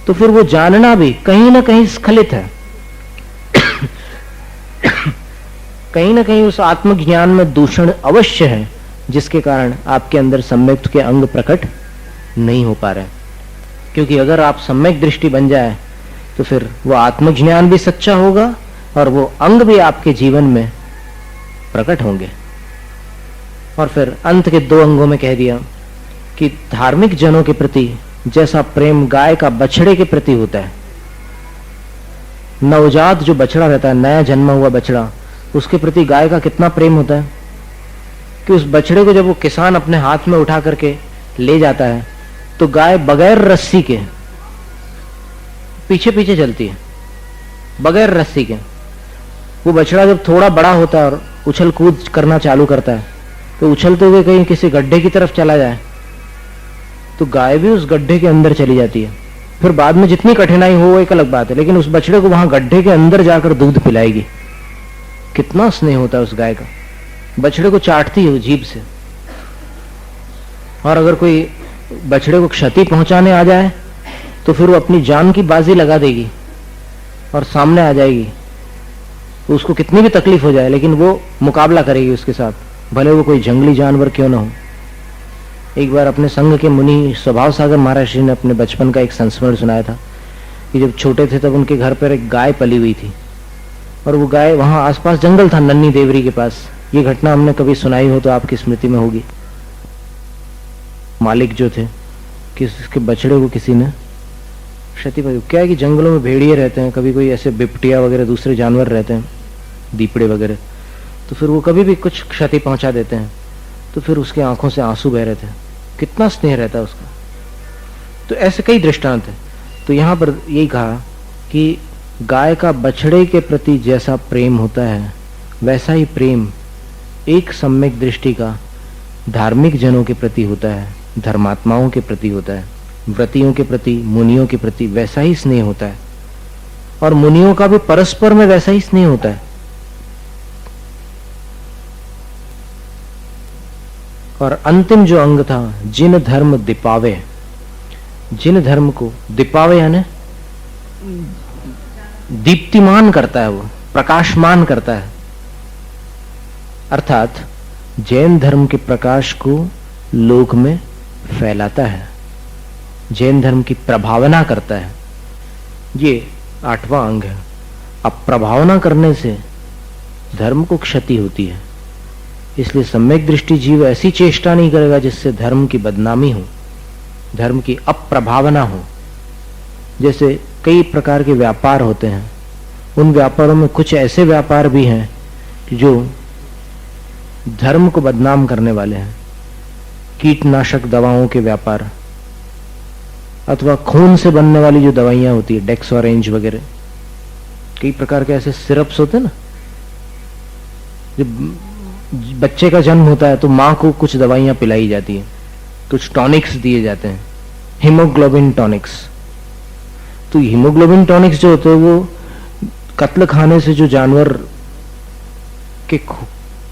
तो फिर वो जानना भी कहीं ना कहीं स्खलित है। कहीं ना कहीं उस आत्मज्ञान में दूषण अवश्य है, जिसके कारण आपके अंदर सम्यक के अंग प्रकट नहीं हो पा रहे। क्योंकि अगर आप सम्यक दृष्टि बन जाए तो फिर वो आत्मज्ञान भी सच्चा होगा और वो अंग भी आपके जीवन में प्रकट होंगे। और फिर अंत के 2 अंगों में कह दिया कि धार्मिक जनों के प्रति जैसा प्रेम गाय का बछड़े के प्रति होता है, नवजात जो बछड़ा रहता है, नया जन्मा हुआ बछड़ा, उसके प्रति गाय का कितना प्रेम होता है कि उस बछड़े को जब वो किसान अपने हाथ में उठा करके ले जाता है तो गाय बगैर रस्सी के पीछे पीछे चलती है, बगैर रस्सी के। वो बछड़ा जब थोड़ा बड़ा होता है और उछल कूद करना चालू करता है तो उछलते हुए कहीं किसी गड्ढे की तरफ चला जाए तो गाय भी उस गड्ढे के अंदर चली जाती है। फिर बाद में जितनी कठिनाई हो वो एक अलग बात है, लेकिन उस बछड़े को वहां गड्ढे के अंदर जाकर दूध पिलाएगी। कितना स्नेह होता है उस गाय का, बछड़े को चाटती है वो जीभ से। और अगर कोई बछड़े को क्षति पहुंचाने आ जाए तो फिर वो अपनी जान की बाजी लगा देगी और सामने आ जाएगी। उसको कितनी भी तकलीफ हो जाए लेकिन वो मुकाबला करेगी उसके साथ, भले वो कोई जंगली जानवर क्यों ना हो। एक बार अपने संघ के मुनि स्वभाव सागर महाराज जी ने अपने बचपन का एक संस्मरण सुनाया था कि जब छोटे थे तब उनके घर पर एक गाय पली हुई थी और वो गाय, वहां आसपास जंगल था नन्ही देवरी के पास। ये घटना हमने कभी सुनाई हो तो आपकी स्मृति में होगी। मालिक जो थे कि उसके बछड़े को किसी ने क्षति पहुंचाई। क्या है कि जंगलों में भेड़िए रहते हैं, कभी कोई ऐसे बिपटिया वगैरह दूसरे जानवर रहते हैं, दीपड़े वगैरह, तो फिर वो कभी भी कुछ क्षति पहुंचा देते हैं। तो फिर उसके आंखों से आंसू बह रहे थे, कितना स्नेह रहता है उसका। तो ऐसे कई दृष्टांत है। तो यहां पर यही कहा कि गाय का बछड़े के प्रति जैसा प्रेम होता है वैसा ही प्रेम एक सम्यक दृष्टि का धार्मिक जनों के प्रति होता है, धर्मात्माओं के प्रति होता है, व्रतियों के प्रति, मुनियों के प्रति वैसा ही स्नेह होता है। और मुनियों का भी परस्पर में वैसा ही स्नेह होता है। और अंतिम जो अंग था, जिन धर्म दीपावे, जिन धर्म को दीपावे यानी दीप्तिमान करता है, वो प्रकाशमान करता है, अर्थात जैन धर्म के प्रकाश को लोक में फैलाता है, जैन धर्म की प्रभावना करता है। ये 8वां अंग है। अब प्रभावना करने से धर्म को क्षति होती है, इसलिए सम्यक दृष्टि जीव ऐसी चेष्टा नहीं करेगा जिससे धर्म की बदनामी हो, धर्म की अप्रभावना हो। जैसे कई प्रकार के व्यापार होते हैं, उन व्यापारों में कुछ ऐसे व्यापार भी हैं जो धर्म को बदनाम करने वाले हैं। कीटनाशक दवाओं के व्यापार, अथवा खून से बनने वाली जो दवाइयां होती है, डेक्सोरेंज वगैरह, कई प्रकार के ऐसे सिरप्स होते हैं ना। जब बच्चे का जन्म होता है तो माँ को कुछ दवाइयां पिलाई जाती है, कुछ टॉनिक्स दिए जाते हैं, हीमोग्लोबिन टॉनिक्स। तो हीमोग्लोबिन टॉनिक्स जो होते हैं वो कत्ल खाने से जो जानवर के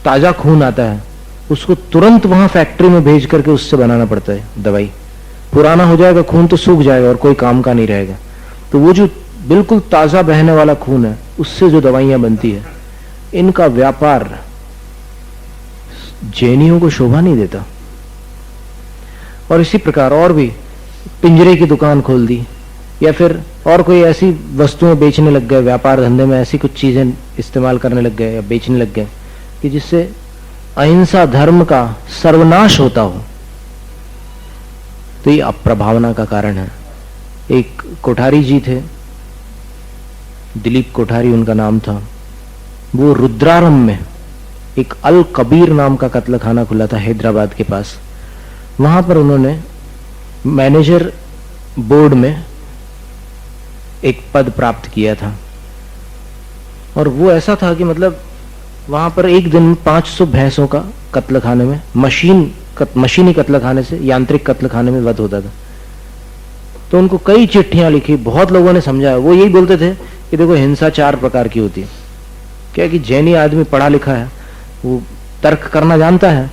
ताजा खून आता है उसको तुरंत वहां फैक्ट्री में भेज करके उससे बनाना पड़ता है दवाई। पुराना हो जाएगा खून तो सूख जाएगा और कोई काम का नहीं रहेगा। तो वो जो बिल्कुल ताजा बहने वाला खून है उससे जो दवाइयां बनती है, इनका व्यापार जैनियों को शोभा नहीं देता। और इसी प्रकार और भी पिंजरे की दुकान खोल दी या फिर और कोई ऐसी वस्तुएं बेचने लग गए, व्यापार धंधे में ऐसी कुछ चीजें इस्तेमाल करने लग गए या बेचने लग गए कि जिससे अहिंसा धर्म का सर्वनाश होता हो। तो ये अप्रभावना का कारण है। एक कोठारी जी थे, दिलीप कोठारी उनका नाम था। वो रुद्रारम में एक अल कबीर नाम का कत्ल खाना खुला था हैदराबाद के पास। वहां पर उन्होंने मैनेजर बोर्ड में एक पद प्राप्त किया था। और वो ऐसा था कि मतलब वहां पर एक दिन में 500 भैंसों का कत्ल खाने में, मशीनी कत्ल खाने से यांत्रिक कत्ल खाने में वध होता था। तो उनको कई चिट्ठियां लिखी, बहुत लोगों ने समझाया। वो यही बोलते थे कि देखो हिंसा 4 प्रकार की होती है। क्या कि जैनी आदमी पढ़ा लिखा है, वो तर्क करना जानता है।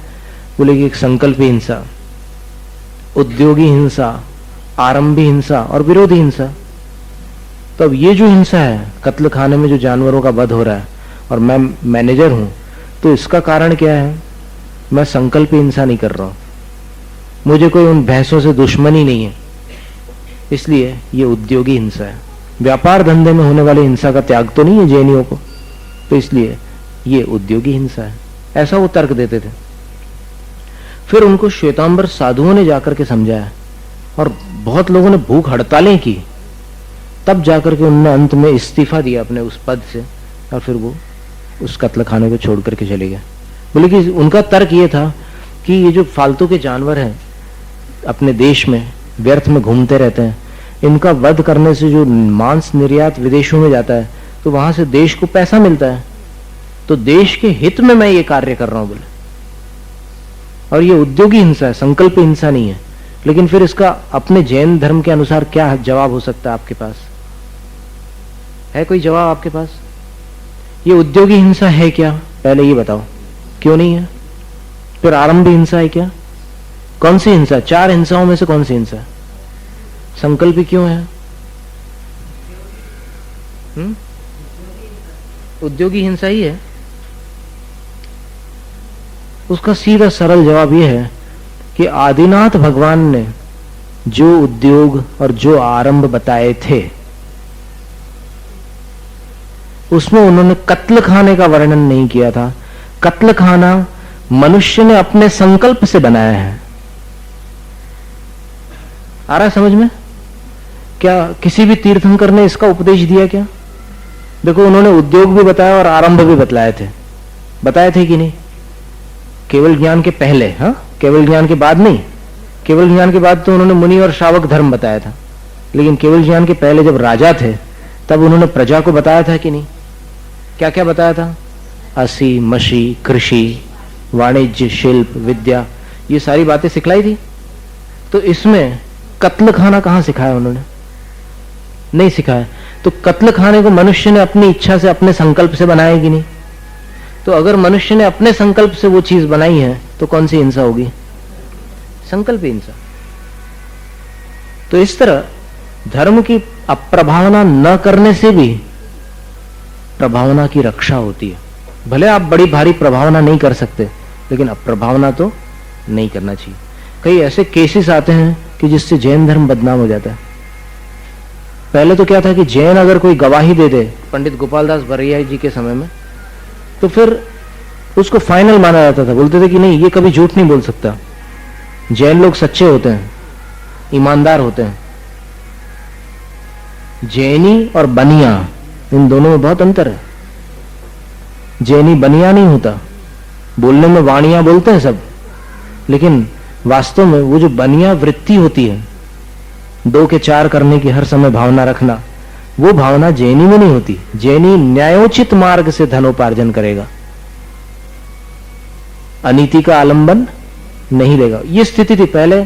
बोले कि एक संकल्पी हिंसा, उद्योगी हिंसा, आरंभी हिंसा और विरोधी हिंसा। तो अब ये जो हिंसा है, कत्ल खाने में जो जानवरों का वध हो रहा है, और मैं मैनेजर हूं, तो इसका कारण क्या है? मैं संकल्प हिंसा नहीं कर रहा हूं, मुझे कोई उन भैंसों से दुश्मनी नहीं है, इसलिए ये उद्योगी हिंसा है। व्यापार धंधे में होने वाली हिंसा का त्याग तो नहीं है जैनियों को, तो इसलिए ये उद्योगी हिंसा है, ऐसा वो तर्क देते थे। फिर उनको श्वेतांबर साधुओं ने जाकर के समझाया और बहुत लोगों ने भूख हड़तालें की, तब जाकर के उन्होंने अंत में इस्तीफा दिया अपने उस पद से, और फिर वो उस कत्ल खाने को छोड़ करके चले गए। बोले कि उनका तर्क ये था कि ये जो फालतू के जानवर हैं अपने देश में व्यर्थ में घूमते रहते हैं, इनका वध करने से जो मांस निर्यात विदेशों में जाता है, तो वहां से देश को पैसा मिलता है, तो देश के हित में मैं ये कार्य कर रहा हूं बोले। और ये उद्योगी हिंसा है, संकल्प हिंसा नहीं है। लेकिन फिर इसका अपने जैन धर्म के अनुसार क्या जवाब हो सकता है? आपके पास है कोई जवाब? आपके पास ये उद्योगी हिंसा है क्या? पहले ये बताओ, क्यों नहीं है? फिर आरंभ हिंसा है क्या? कौन सी हिंसा? चार हिंसाओं में से कौन सी हिंसा? संकल्प क्यों है? उद्योगी हिंसा ही है। उसका सीधा सरल जवाब यह है कि आदिनाथ भगवान ने जो उद्योग और जो आरंभ बताए थे, उसमें उन्होंने कत्ल खाने का वर्णन नहीं किया था। कत्ल खाना मनुष्य ने अपने संकल्प से बनाया है। आ रहा है समझ में? क्या किसी भी तीर्थंकर ने इसका उपदेश दिया क्या? देखो, उन्होंने उद्योग भी बताया और आरंभ भी बताए थे कि नहीं? केवल ज्ञान के पहले, हाँ, केवल ज्ञान के बाद नहीं। केवल ज्ञान के बाद तो उन्होंने मुनि और श्रावक धर्म बताया था, लेकिन केवल ज्ञान के पहले जब राजा थे तब उन्होंने प्रजा को बताया था कि नहीं? क्या क्या बताया था? असी, मशी, कृषि, वाणिज्य, शिल्प, विद्या, ये सारी बातें सिखलाई थी। तो इसमें कत्ल खाना कहां सिखाया उन्होंने? नहीं सिखाया। तो कत्ल खाने को मनुष्य ने अपनी इच्छा से, अपने संकल्प से बनाया कि नहीं? तो अगर मनुष्य ने अपने संकल्प से वो चीज बनाई है तो कौन सी हिंसा होगी? संकल्प हिंसा। तो इस तरह धर्म की अप्रभावना न करने से भी प्रभावना की रक्षा होती है। भले आप बड़ी भारी प्रभावना नहीं कर सकते, लेकिन अप्रभावना तो नहीं करना चाहिए। कई ऐसे केसेस आते हैं कि जिससे जैन धर्म बदनाम हो जाता है। पहले तो क्या था कि जैन अगर कोई गवाही दे दे, पंडित गोपाल दास बरैया जी के समय में, तो फिर उसको फाइनल माना जाता था। बोलते थे कि नहीं, ये कभी झूठ नहीं बोल सकता। जैन लोग सच्चे होते हैं, ईमानदार होते हैं। जैनी और बनिया, इन दोनों में बहुत अंतर है। जैनी बनिया नहीं होता, बोलने में वाणियां बोलते हैं सब, लेकिन वास्तव में वो जो बनिया वृत्ति होती है, 2 के 4 करने की हर समय भावना रखना, वो भावना जैनी में नहीं होती। जैनी न्यायोचित मार्ग से धनोपार्जन करेगा, अनीति का आलंबन नहीं लेगा। ये स्थिति थी पहले।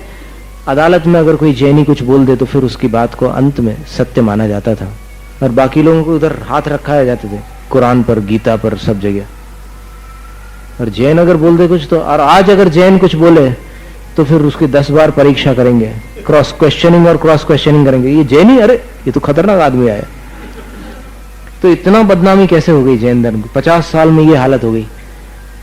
अदालत में अगर कोई जैनी कुछ बोल दे तो फिर उसकी बात को अंत में सत्य माना जाता था, और बाकी लोगों को उधर हाथ रखाए जाते थे, कुरान पर, गीता पर, सब जगह। और जैन अगर बोल दे कुछ तो, और आज अगर जैन कुछ बोले तो फिर उसकी 10 बार परीक्षा करेंगे, क्रॉस क्वेश्चनिंग और क्रॉस क्वेश्चनिंग करेंगे। ये जैनी, अरे ये तो खतरनाक आदमी आया। तो इतना बदनामी कैसे हो गई जैन धर्म की? 50 साल में ये हालत हो गई।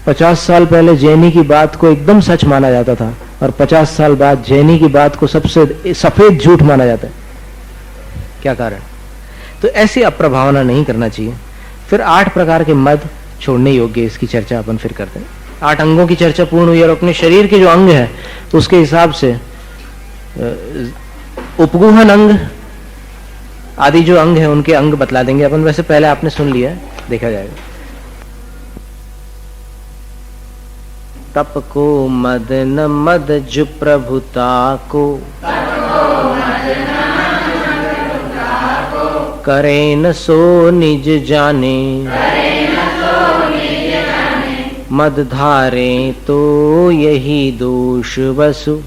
50 साल पहले जैनी की बात को एकदम सच माना जाता था, और 50 साल बाद जैनी की बात को सबसे सफेद झूठ माना जाता है। क्या कारण? तो ऐसी अप्रभावना नहीं करना चाहिए। फिर 8 प्रकार के मद छोड़ने योग्य, इसकी चर्चा अपन फिर करते हैं। 8 अंगों की चर्चा पूर्ण हुई, और अपने शरीर के जो अंग है तो उसके हिसाब से उपगुहन अंग आदि जो अंग है उनके अंग बतला देंगे अपन। वैसे पहले आपने सुन लिया, देखा जाएगा। तप को मद न मद जु प्रभुता को, करे न सो निज जाने, मद धारे तो यही दोष वसु,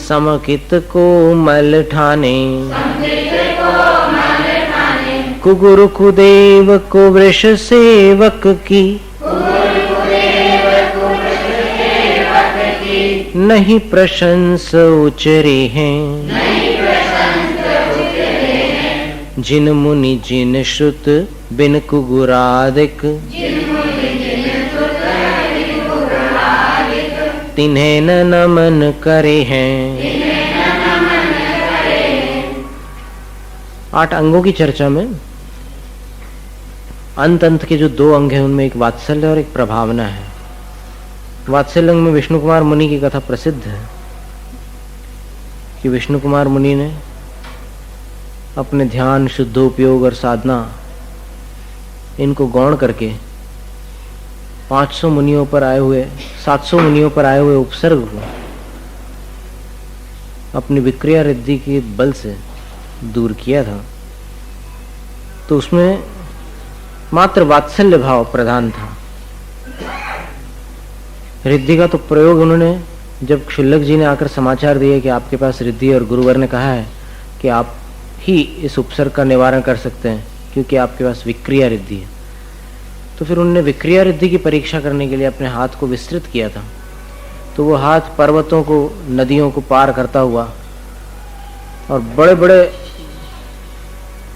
समकित को मल ठाने, कुगुरु कुदेव को वृष सेवक की, नहीं प्रशंस उचरे हैं, जिन मुनि जिन श्रुत बिन कुगुरादिक, तिन्हें न नमन करे हैं। 8 अंगों की चर्चा में अंत के जो 2 अंग हैं उनमें एक वात्सल्य और एक प्रभावना है। वात्सल्य अंग में विष्णु कुमार मुनि की कथा प्रसिद्ध है कि विष्णु कुमार मुनि ने अपने ध्यान, शुद्धोपयोग और साधना इनको गौण करके 500 मुनियों पर आए हुए 700 मुनियों पर आए हुए उपसर्ग को अपनी विक्रिया रिद्धि के बल से दूर किया था। तो उसमें मात्र वात्सल्य भाव प्रधान था। रिद्धि का तो प्रयोग उन्होंने, जब क्षुल्लक जी ने आकर समाचार दिए कि आपके पास रिद्धि और गुरुवर ने कहा है कि आप ही इस उपसर्ग का निवारण कर सकते हैं क्योंकि आपके पास विक्रिया रिद्धि है, तो फिर उन्होंने विक्रिया रिद्धि की परीक्षा करने के लिए अपने हाथ को विस्तृत किया था। तो वो हाथ पर्वतों को, नदियों को पार करता हुआ और बड़े बड़े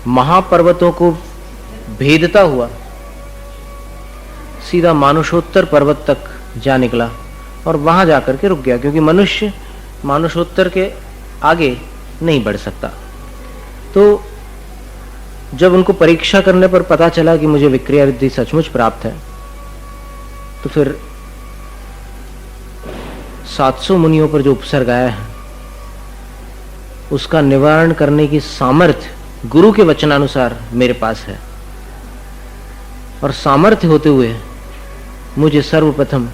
महापर्वतों को भेदता हुआ सीधा मानुषोत्तर पर्वत तक जा निकला और वहां जाकर के रुक गया, क्योंकि मनुष्य मानुषोत्तर के आगे नहीं बढ़ सकता। तो जब उनको परीक्षा करने पर पता चला कि मुझे विक्रिया रिद्धि सचमुच प्राप्त है, तो फिर 700 मुनियों पर जो उपसर्ग आया है उसका निवारण करने की सामर्थ्य गुरु के वचनानुसार मेरे पास है। और सामर्थ्य होते हुए मुझे सर्वप्रथम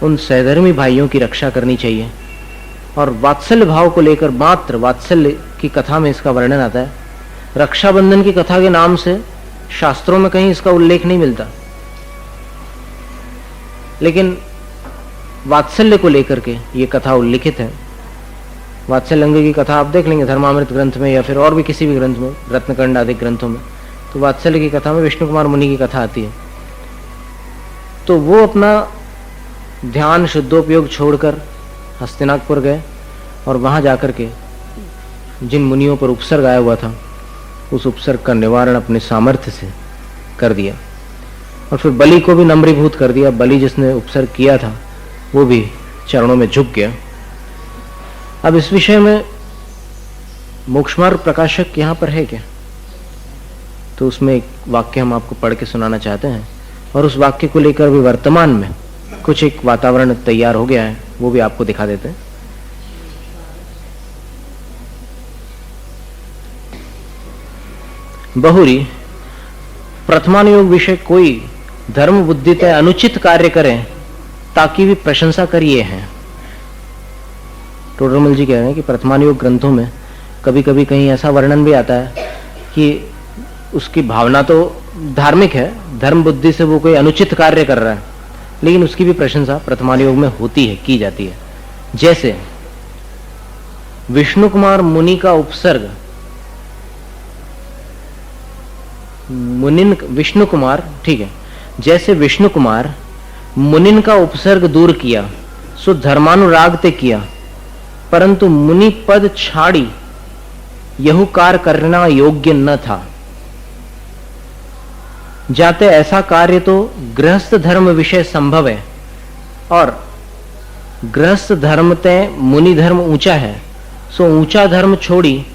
उन सहधर्मी भाइयों की रक्षा करनी चाहिए। और वात्सल्य भाव को लेकर मात्र वात्सल्य की कथा में इसका वर्णन आता है। रक्षाबंधन की कथा के नाम से शास्त्रों में कहीं इसका उल्लेख नहीं मिलता, लेकिन वात्सल्य को लेकर के ये कथा उल्लिखित है। वात्सल्य अंग की कथा आप देख लेंगे धर्मामृत ग्रंथ में या फिर और भी किसी भी ग्रंथ में, रत्नकंड आदि ग्रंथों में, तो वात्सल्य की कथा में विष्णु कुमार मुनि की कथा आती है। तो वो अपना ध्यान, शुद्धोपयोग छोड़कर हस्तिनापुर गए और वहां जाकर के जिन मुनियों पर उपसर्ग आया हुआ था उस उपसर्ग का निवारण अपने सामर्थ्य से कर दिया। और फिर बलि को भी नम्रीभूत कर दिया। बलि जिसने उपसर्ग किया था वो भी चरणों में झुक गया। अब इस विषय में मोक्षमार्ग प्रकाशक यहाँ पर है क्या, तो उसमें एक वाक्य हम आपको पढ़ के सुनाना चाहते हैं और उस वाक्य को लेकर भी वर्तमान में कुछ एक वातावरण तैयार हो गया है, वो भी आपको दिखा देते हैं। बहुरी प्रथमानुयोग विषय कोई धर्म बुद्धि तय अनुचित कार्य करें ताकि भी प्रशंसा करिए हैं। टोडरमल जी कह रहे हैं कि प्रथमानुयोग ग्रंथों में कभी कभी कहीं ऐसा वर्णन भी आता है कि उसकी भावना तो धार्मिक है, धर्म बुद्धि से वो कोई अनुचित कार्य कर रहा है, लेकिन उसकी भी प्रशंसा प्रथमानुयोग में होती है, की जाती है। जैसे विष्णु कुमार मुनि का उपसर्ग, मुनिन विष्णु कुमार, ठीक है, जैसे विष्णु कुमार मुनिन का उपसर्ग दूर किया सो धर्मानुराग ते किया, परंतु मुनि पद छाड़ी यहु कार्य करना योग्य न था। जाते ऐसा कार्य तो गृहस्थ धर्म विषय संभव है और गृहस्थ धर्म ते मुनि धर्म ऊंचा है, सो ऊंचा धर्म छोड़ी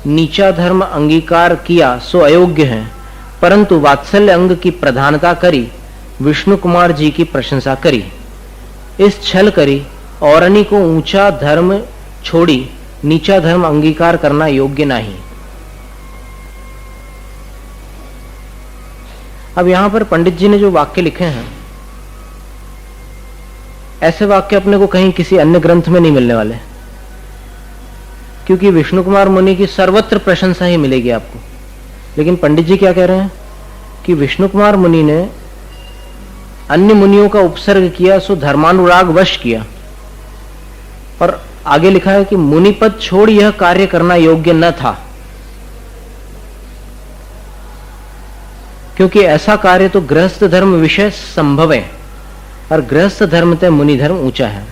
नीचा धर्म अंगीकार किया सो अयोग्य है, परंतु वात्सल्य अंग की प्रधानता करी विष्णु कुमार जी की प्रशंसा करी। इस छल करी औरनी को ऊंचा धर्म छोड़ी नीचा धर्म अंगीकार करना योग्य नहीं। अब यहां पर पंडित जी ने जो वाक्य लिखे हैं, ऐसे वाक्य अपने को कहीं किसी अन्य ग्रंथ में नहीं मिलने वाले, क्योंकि विष्णु कुमार मुनि की सर्वत्र प्रशंसा ही मिलेगी आपको। लेकिन पंडित जी क्या कह रहे हैं कि विष्णु कुमार मुनि ने अन्य मुनियों का उपसर्ग किया सो धर्मानुराग वश किया, और आगे लिखा है कि मुनि पद छोड़ यह कार्य करना योग्य न था, क्योंकि ऐसा कार्य तो गृहस्थ धर्म विषय संभव है और गृहस्थ धर्म ते मुनि धर्म ऊंचा है।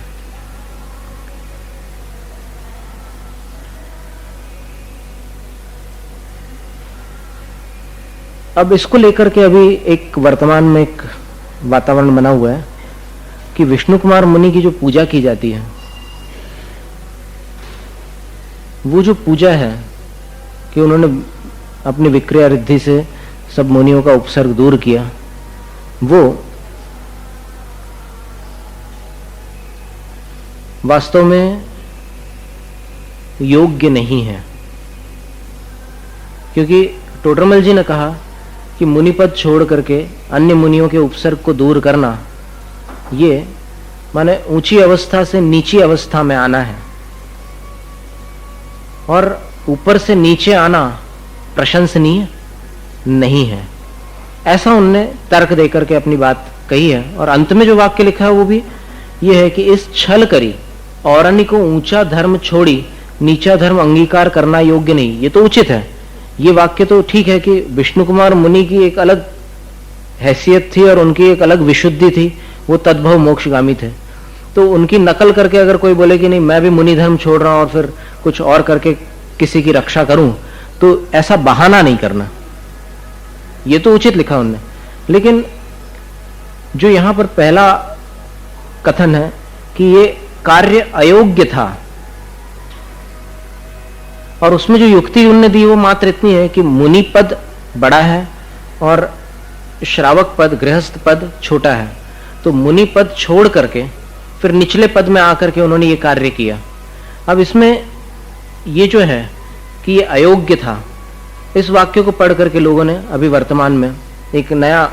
अब इसको लेकर के अभी एक वर्तमान में एक वातावरण बना हुआ है कि विष्णु कुमार मुनि की जो पूजा की जाती है, वो जो पूजा है कि उन्होंने अपनी विक्रिया रिद्धि से सब मुनियों का उपसर्ग दूर किया, वो वास्तव में योग्य नहीं है। क्योंकि टोडरमल जी ने कहा कि मुनिपद छोड़ करके अन्य मुनियों के उपसर्ग को दूर करना, ये माने ऊंची अवस्था से नीची अवस्था में आना है, और ऊपर से नीचे आना प्रशंसनीय नहीं है। ऐसा उनने तर्क देकर के अपनी बात कही है। और अंत में जो वाक्य लिखा है वो भी ये है कि इस छल करी औरनी को ऊंचा धर्म छोड़ी नीचा धर्म अंगीकार करना योग्य नहीं। ये तो उचित है, ये वाक्य तो ठीक है कि विष्णु कुमार मुनि की एक अलग हैसियत थी और उनकी एक अलग विशुद्धि थी, वो तद्भव मोक्षगामी थे। तो उनकी नकल करके अगर कोई बोले कि नहीं मैं भी मुनि धर्म छोड़ रहा हूं और फिर कुछ और करके किसी की रक्षा करूं, तो ऐसा बहाना नहीं करना, ये तो उचित लिखा उनने। लेकिन जो यहां पर पहला कथन है कि ये कार्य अयोग्य था, और उसमें जो युक्ति उनने दी वो मात्र इतनी है कि मुनि पद बड़ा है और श्रावक पद गृहस्थ पद छोटा है, तो मुनि पद छोड़ करके फिर निचले पद में आकर के उन्होंने ये कार्य किया। अब इसमें ये जो है कि ये अयोग्य था, इस वाक्य को पढ़ करके लोगों ने अभी वर्तमान में एक नया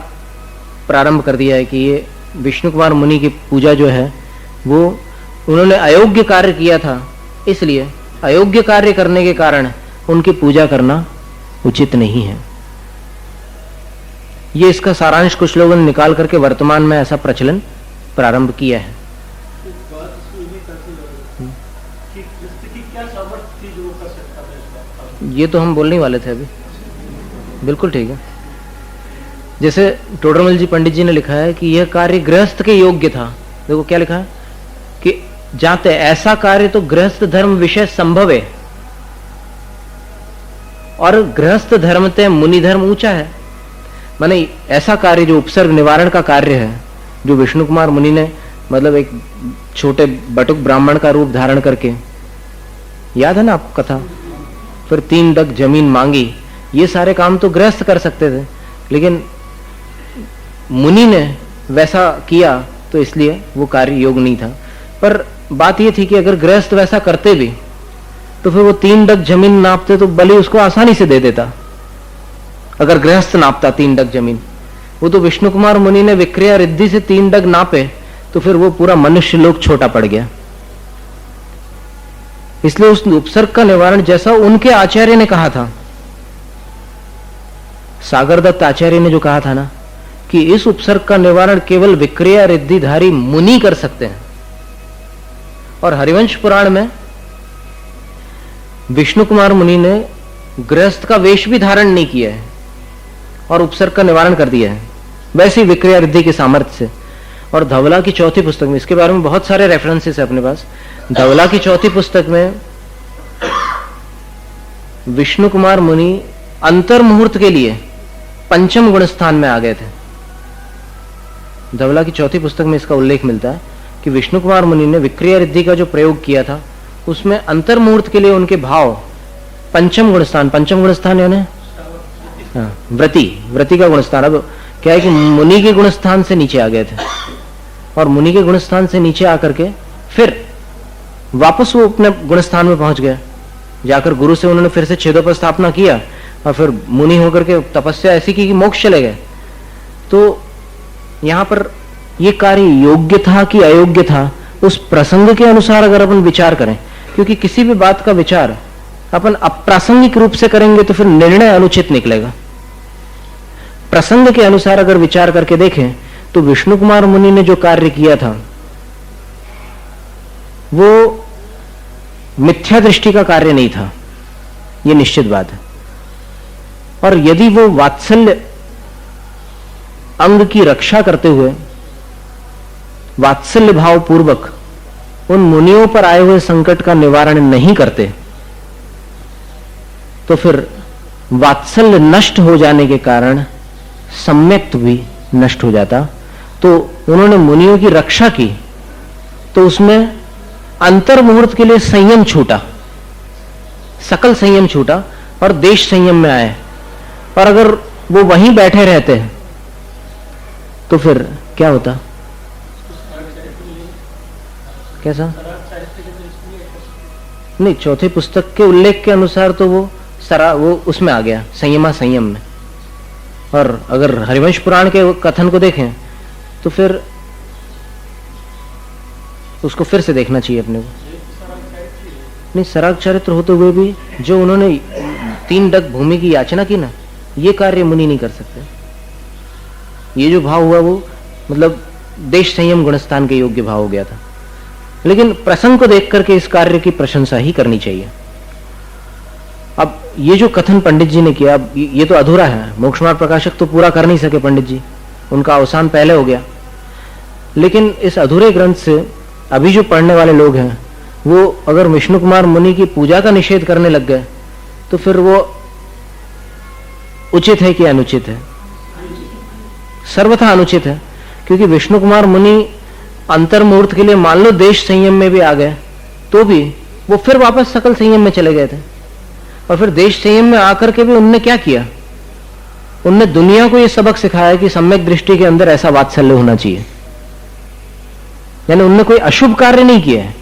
प्रारंभ कर दिया है कि ये विष्णु कुमार मुनि की पूजा जो है वो उन्होंने अयोग्य कार्य किया था, इसलिए अयोग्य कार्य करने के कारण उनकी पूजा करना उचित नहीं है। ये इसका सारांश कुछ लोगों ने निकाल करके वर्तमान में ऐसा प्रचलन प्रारंभ किया है। ये तो हम बोलने वाले थे अभी, बिल्कुल ठीक है। जैसे टोडरमल जी पंडित जी ने लिखा है कि यह कार्य गृहस्थ के योग्य था। देखो क्या लिखा है कि जाते ऐसा कार्य तो गृहस्थ धर्म विषय संभव है, और गृहस्थ धर्म ते मुनि धर्म ऊंचा है। माने ऐसा कार्य जो उपसर्ग निवारण का कार्य है, जो विष्णु कुमार मुनि ने मतलब एक छोटे बटुक ब्राह्मण का रूप धारण करके, याद है ना आपको कथा, फिर 3 डग जमीन मांगी, ये सारे काम तो गृहस्थ कर सकते थे, लेकिन मुनि ने वैसा किया तो इसलिए वो कार्य योग नहीं था। पर बात ये थी कि अगर गृहस्थ वैसा करते भी तो फिर वो 3 डग जमीन नापते तो बलि उसको आसानी से दे देता। अगर गृहस्थ नापता 3 डग जमीन, वो तो विष्णु कुमार मुनि ने विक्रिया रिद्धि से 3 डग नापे तो फिर वो पूरा मनुष्य लोक छोटा पड़ गया। इसलिए उस उपसर्ग का निवारण जैसा उनके आचार्य ने कहा था, सागर दत्त आचार्य ने जो कहा था ना कि इस उपसर्ग का निवारण केवल विक्रिया रिद्धिधारी मुनि कर सकते हैं, और हरिवंश पुराण में विष्णु कुमार मुनि ने गृहस्थ का वेश भी धारण नहीं किया है और उपसर्ग का निवारण कर दिया है, वैसे ही विक्रिया रिद्धि के सामर्थ्य से। और धवला की चौथी पुस्तक में इसके बारे में बहुत सारे रेफरेंसेस है अपने पास। धवला की चौथी पुस्तक में विष्णु कुमार मुनि अंतर मुहूर्त के लिए 5वें गुण स्थान में आ गए थे। धवला की चौथी पुस्तक में इसका उल्लेख मिलता है कि विष्णु कुमार मुनि ने विक्रिया रिद्धि का जो प्रयोग किया था उसमें अंतर मुहूर्त के लिए उनके भाव 5वें गुण स्थान, 5वें गुण स्थान यानी व्रति का गुण स्थान। अब क्या है कि मुनि के गुण स्थान से नीचे आ गए थे, और मुनि के गुण स्थान से नीचे आकर के फिर वापस वो अपने गुण स्थान में पहुंच गए। जाकर गुरु से उन्होंने फिर से छेदोपस्थापना किया और फिर मुनि होकर के तपस्या ऐसी की कि मोक्ष चले गए। तो यहां पर यह कार्य योग्य था कि अयोग्य था, उस प्रसंग के अनुसार अगर अपन विचार करें, क्योंकि किसी भी बात का विचार अपन अप्रासंगिक रूप से करेंगे तो फिर निर्णय अनुचित निकलेगा। प्रसंग के अनुसार अगर विचार करके देखें तो विष्णु कुमार मुनि ने जो कार्य किया था वो मिथ्या दृष्टि का कार्य नहीं था, ये निश्चित बात है। और यदि वो वात्सल्य अंग की रक्षा करते हुए वात्सल्य भाव पूर्वक उन मुनियों पर आए हुए संकट का निवारण नहीं करते तो फिर वात्सल्य नष्ट हो जाने के कारण सम्यक्त भी नष्ट हो जाता। तो उन्होंने मुनियों की रक्षा की, तो उसमें अंतर मुहूर्त के लिए संयम छूटा, सकल संयम छूटा और देश संयम में आए। और अगर वो वहीं बैठे रहते तो फिर क्या होता? कैसा? नहीं, चौथे पुस्तक के उल्लेख के अनुसार तो वो उसमें आ गया, संयमा संयम में। और अगर हरिवंश पुराण के कथन को देखें तो फिर उसको फिर से देखना चाहिए अपने को। नहीं, सराग चरित्र होते हुए भी जो उन्होंने 3 डग भूमि की याचना की ना, ये कार्य मुनि नहीं कर सकते। ये जो भाव हुआ वो मतलब देश संयम गुणस्थान के योग्य भाव हो गया था। लेकिन प्रसंग को देख करके इस कार्य की प्रशंसा ही करनी चाहिए। अब ये जो कथन पंडित जी ने किया, अब ये तो अधूरा है, मोक्षमार्ग प्रकाशक तो पूरा कर नहीं सके पंडित जी, उनका अवसान पहले हो गया। लेकिन इस अधूरे ग्रंथ से अभी जो पढ़ने वाले लोग हैं वो अगर विष्णु कुमार मुनि की पूजा का निषेध करने लग गए तो फिर वो उचित है कि अनुचित है? सर्वथा अनुचित है, क्योंकि विष्णु कुमार मुनि अंतर्मुहूर्त के लिए मान लो देश संयम में भी आ गए तो भी वो फिर वापस सकल संयम में चले गए थे। और फिर देश संयम में आकर के भी उनने क्या किया? उनने दुनिया को यह सबक सिखाया कि सम्यक दृष्टि के अंदर ऐसा वात्सल्य होना चाहिए। यानी उनने कोई अशुभ कार्य नहीं किया है,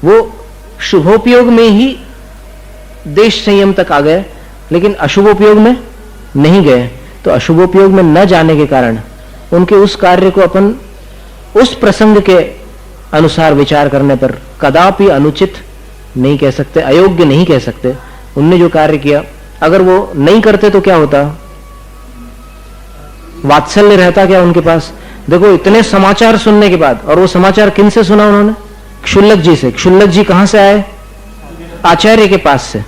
वो शुभोपयोग में ही देश संयम तक आ गए, लेकिन अशुभोपयोग में नहीं गए। तो अशुभोपयोग में न जाने के कारण उनके उस कार्य को अपन उस प्रसंग के अनुसार विचार करने पर कदापि अनुचित नहीं कह सकते, अयोग्य नहीं कह सकते। उनने जो कार्य किया, अगर वो नहीं करते तो क्या होता? वात्सल्य रहता क्या उनके पास? देखो, इतने समाचार सुनने के बाद, और वो समाचार किन से सुना उन्होंने? क्षुल्लक जी से। क्षुल्लक जी कहां से आए? आचार्य के पास से।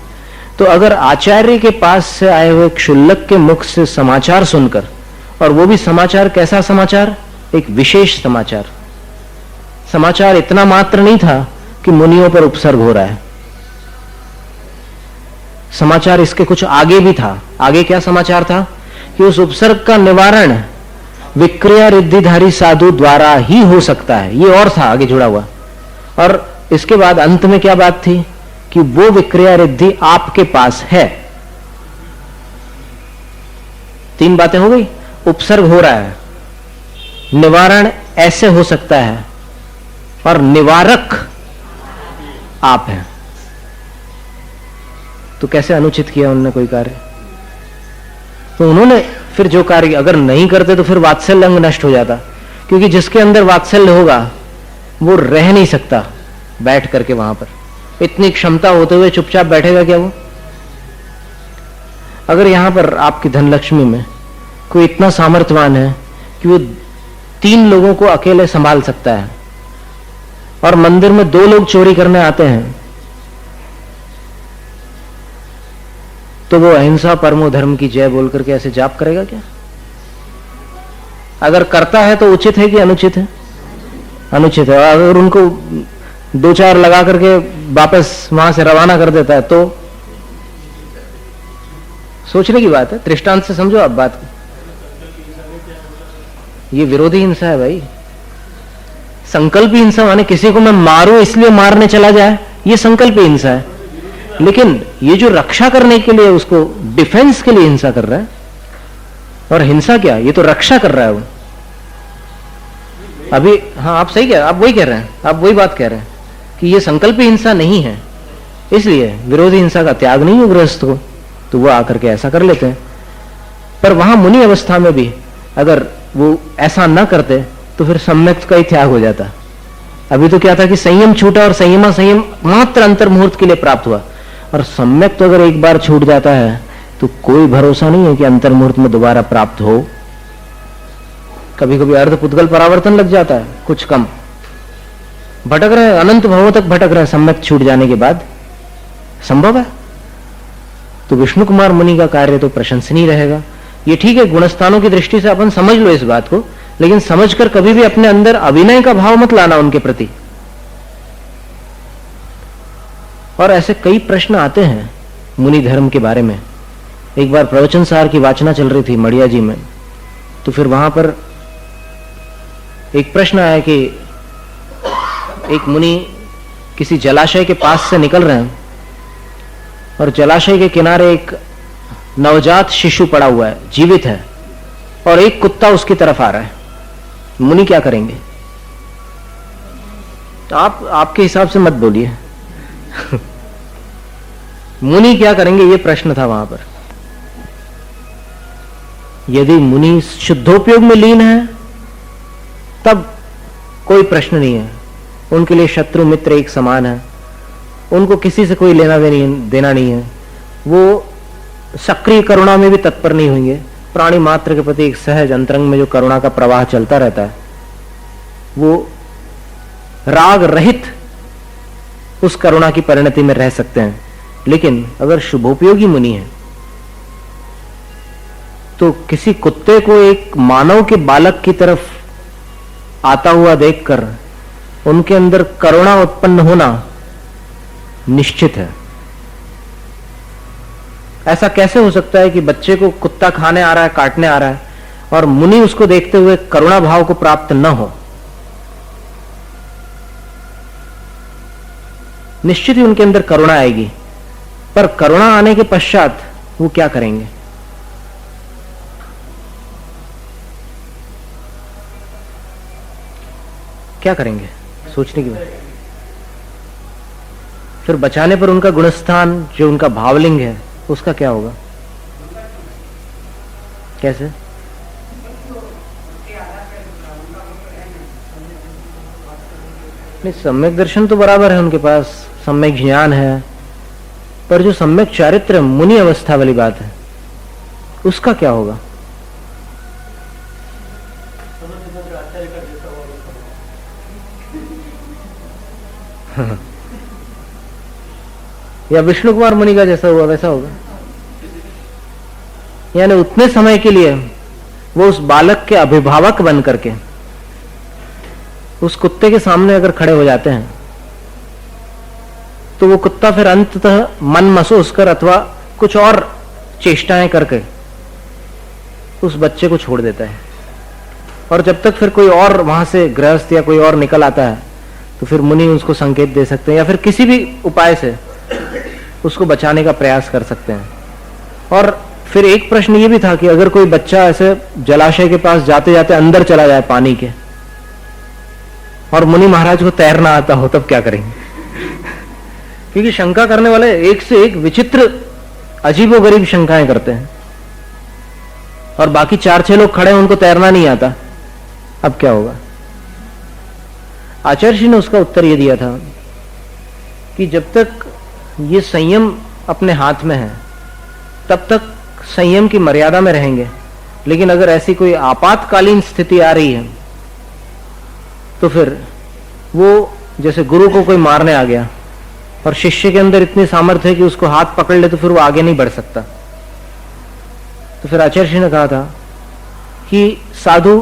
तो अगर आचार्य के पास से आए हुए क्षुल्लक के मुख से समाचार सुनकर, और वो भी समाचार कैसा समाचार? एक विशेष समाचार। समाचार इतना मात्र नहीं था कि मुनियों पर उपसर्ग हो रहा है, समाचार इसके कुछ आगे भी था। आगे क्या समाचार था? कि उस उपसर्ग का निवारण विक्रिया रिद्धिधारी साधु द्वारा ही हो सकता है, ये और था आगे जुड़ा हुआ। और इसके बाद अंत में क्या बात थी? कि वो विक्रिया रिद्धि आपके पास है। 3 बातें हो गई। उपसर्ग हो रहा है, निवारण ऐसे हो सकता है, और निवारक आप हैं। तो कैसे अनुचित किया उन्होंने कोई कार्य? तो उन्होंने फिर जो कार्य अगर नहीं करते तो फिर वात्सल्य अंग नष्ट हो जाता, क्योंकि जिसके अंदर वात्सल्य होगा वो रह नहीं सकता बैठ करके वहां पर। इतनी क्षमता होते हुए चुपचाप बैठेगा क्या वो? अगर यहां पर आपकी धनलक्ष्मी में कोई इतना सामर्थ्यवान है कि वो 3 लोगों को अकेले संभाल सकता है, और मंदिर में 2 लोग चोरी करने आते हैं, तो वो अहिंसा परमो धर्म की जय बोल करके ऐसे जाप करेगा क्या? अगर करता है तो उचित है कि अनुचित है? अनुचित है। अगर उनको 2-4 लगा करके वापस वहां से रवाना कर देता है तो सोचने की बात है। दृष्टांत से समझो आप बात को। ये विरोधी हिंसा है भाई। संकल्पी हिंसा माने किसी को मैं मारूं इसलिए मारने चला जाए, ये संकल्पी हिंसा है। लेकिन ये जो रक्षा करने के लिए, उसको डिफेंस के लिए हिंसा कर रहा है, और हिंसा क्या, ये तो रक्षा कर रहा है वो अभी। हाँ, आप सही कह, आप वही कह रहे हैं, आप वही बात कह रहे हैं कि ये संकल्पी हिंसा नहीं है, इसलिए विरोधी हिंसा का त्याग नहीं है गृहस्थ को, तो वो आकर के ऐसा कर लेते हैं। पर वहां मुनि अवस्था में भी अगर वो ऐसा ना करते तो फिर सम्यक का ही त्याग हो जाता। अभी तो क्या था कि संयम छूटा, और संयमा संयम मात्र अंतर मुहूर्त के लिए प्राप्त हुआ, और सम्यक तो अगर एक बार छूट जाता है तो कोई भरोसा नहीं है कि अंतर मुहूर्त में दोबारा प्राप्त हो। कभी कभी अर्ध पुद्गल परावर्तन लग जाता है, कुछ कम भटक रहे, अनंत भवों तक भटक रहे सम्यक छूट जाने के बाद, संभव है। तो विष्णु कुमार मुनि का कार्य तो प्रशंसनीय रहेगा। ये ठीक है, गुणस्थानों की दृष्टि से अपन समझ लो इस बात को, लेकिन समझकर कभी भी अपने अंदर अभिनय का भाव मत लाना उनके प्रति। और ऐसे कई प्रश्न आते हैं मुनि धर्म के बारे में एक बार प्रवचन सार की वाचना चल रही थी मड़िया जी में, तो फिर वहां पर एक प्रश्न आया कि एक मुनि किसी जलाशय के पास से निकल रहे हैं और जलाशय के किनारे एक नवजात शिशु पड़ा हुआ है, जीवित है, और एक कुत्ता उसकी तरफ आ रहा है। मुनि क्या करेंगे? तो आपके हिसाब से मत बोलिए। मुनि क्या करेंगे, यह प्रश्न था वहां पर। यदि मुनि शुद्धोपयोग में लीन है तब कोई प्रश्न नहीं है, उनके लिए शत्रु मित्र एक समान है, उनको किसी से कोई लेना देना नहीं है, वो सक्रिय करुणा में भी तत्पर नहीं होंगे। प्राणी मात्र के प्रति एक सहज अंतरंग में जो करुणा का प्रवाह चलता रहता है, वो राग रहित उस करुणा की परिणति में रह सकते हैं। लेकिन अगर शुभोपयोगी मुनि है तो किसी कुत्ते को एक मानव के बालक की तरफ आता हुआ देखकर उनके अंदर करुणा उत्पन्न होना निश्चित है। ऐसा कैसे हो सकता है कि बच्चे को कुत्ता खाने आ रहा है, काटने आ रहा है, और मुनि उसको देखते हुए करुणा भाव को प्राप्त न हो? निश्चित ही उनके अंदर करुणा आएगी, पर करुणा आने के पश्चात वो क्या करेंगे? क्या करेंगे? सोचने की बात। फिर बचाने पर उनका गुणस्थान जो उनका भावलिंग है उसका क्या होगा? कैसे? नहीं, सम्यक दर्शन तो बराबर है उनके पास, सम्यक ज्ञान है, पर जो सम्यक चारित्र मुनि अवस्था वाली बात है उसका क्या होगा? या विष्णु कुमार मुनि का जैसा हुआ वैसा होगा। यानी उतने समय के लिए वो उस बालक के अभिभावक बन करके उस कुत्ते के सामने अगर खड़े हो जाते हैं तो वो कुत्ता फिर अंततः मन महसूस कर अथवा कुछ और चेष्टाएं करके उस बच्चे को छोड़ देता है। और जब तक फिर कोई और वहां से गृहस्थ या कोई और निकल आता है तो फिर मुनि उसको संकेत दे सकते हैं या फिर किसी भी उपाय से उसको बचाने का प्रयास कर सकते हैं। और फिर एक प्रश्न ये भी था कि अगर कोई बच्चा ऐसे जलाशय के पास जाते जाते अंदर चला जाए पानी के, और मुनि महाराज को तैरना आता हो, तब क्या करेंगे? क्योंकि शंका करने वाले एक से एक विचित्र अजीबोगरीब शंकाएं करते हैं, और बाकी 4-6 लोग खड़े हैं, उनको तैरना नहीं आता, अब क्या होगा? आचार्य जी ने उसका उत्तर यह दिया था कि जब तक ये संयम अपने हाथ में है तब तक संयम की मर्यादा में रहेंगे, लेकिन अगर ऐसी कोई आपातकालीन स्थिति आ रही है तो फिर वो जैसे गुरु को कोई मारने आ गया और शिष्य के अंदर इतनी सामर्थ्य है कि उसको हाथ पकड़ ले तो फिर वो आगे नहीं बढ़ सकता। तो फिर आचार्य जी ने कहा था कि साधु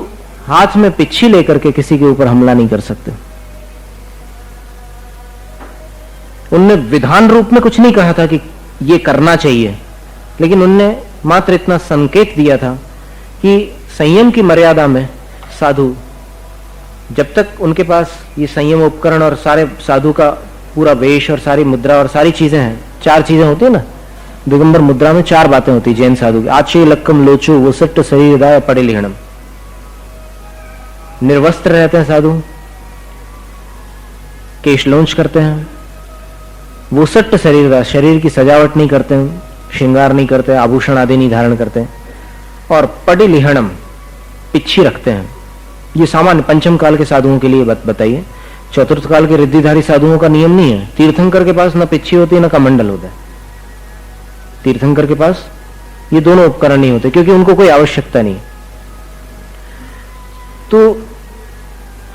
हाथ में पिच्छी लेकर के किसी के ऊपर हमला नहीं कर सकते। उनने विधान रूप में कुछ नहीं कहा था कि ये करना चाहिए, लेकिन उनने मात्र इतना संकेत दिया था कि संयम की मर्यादा में साधु, जब तक उनके पास ये संयम उपकरण और सारे साधु का पूरा वेश और सारी मुद्रा और सारी चीजें हैं, 4 चीजें होती है ना, दिगंबर मुद्रा में 4 बातें होती जैन साधु की। आचे लक्कम लोचो वसट्ट शरीर पड़े लिहणम। निर्वस्त्र रहते हैं साधु, केश लोंच करते हैं, वसट्ट शरीर, शरीर की सजावट नहीं करते हैं, श्रृंगार नहीं करते, आभूषण आदि नहीं धारण करते, और पड़े लिहणम, पिच्छी रखते हैं। ये सामान्य पंचम काल के साधुओं के लिए बताइए। चतुर्थ काल के रिद्धिधारी साधुओं का नियम नहीं है। तीर्थंकर के पास न पिच्छी होती है न कमंडल होता है। तीर्थंकर के पास ये दोनों उपकरण नहीं होते क्योंकि उनको कोई आवश्यकता नहीं। तो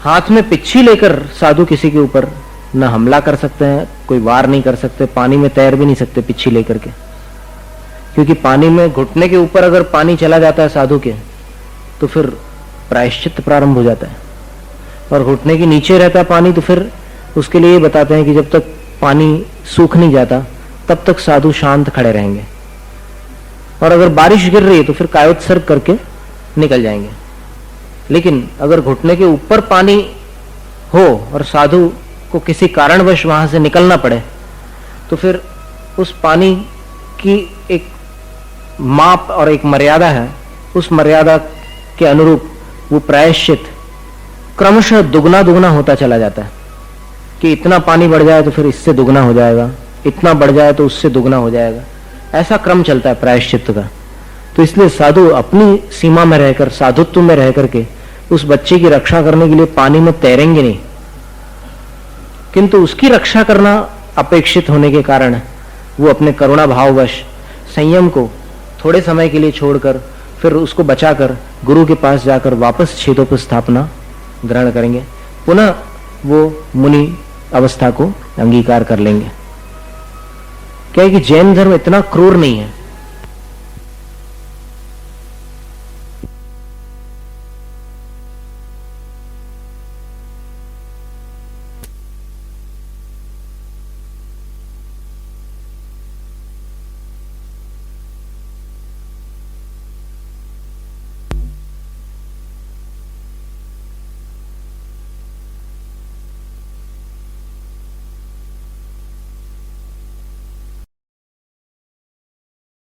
हाथ में पिच्छी लेकर साधु किसी के ऊपर न हमला कर सकते हैं, कोई वार नहीं कर सकते, पानी में तैर भी नहीं सकते पिच्छी लेकर के, क्योंकि पानी में घुटने के ऊपर अगर पानी चला जाता है साधु के तो फिर प्रायश्चित प्रारंभ हो जाता है, और घुटने के नीचे रहता है पानी तो फिर उसके लिए बताते हैं कि जब तक पानी सूख नहीं जाता तब तक साधु शांत खड़े रहेंगे। और अगर बारिश गिर रही है तो फिर कायोत्सर्ग करके निकल जाएंगे। लेकिन अगर घुटने के ऊपर पानी हो और साधु को किसी कारणवश वहां से निकलना पड़े तो फिर उस पानी की एक माप और एक मर्यादा है, उस मर्यादा के अनुरूप वो प्रायश्चित क्रमशः दुगना दुगना होता चला जाता है कि इतना पानी बढ़ जाए तो फिर इससे दुगना हो जाएगा, इतना बढ़ जाए तो उससे दुगना हो जाएगा। ऐसा क्रम चलता है प्रायश्चित का। तो इसलिए साधु अपनी सीमा में रहकर, साधुत्व में रह करके उस बच्चे की रक्षा करने के लिए पानी में तैरेंगे नहीं, किंतु उसकी रक्षा करना अपेक्षित होने के कारण वो अपने करुणा भाववश संयम को थोड़े समय के लिए छोड़कर फिर उसको बचाकर गुरु के पास जाकर वापस छेदोपस्थापना ग्रहण करेंगे, पुनः वो मुनि अवस्था को अंगीकार कर लेंगे। क्या है कि जैन धर्म इतना क्रूर नहीं है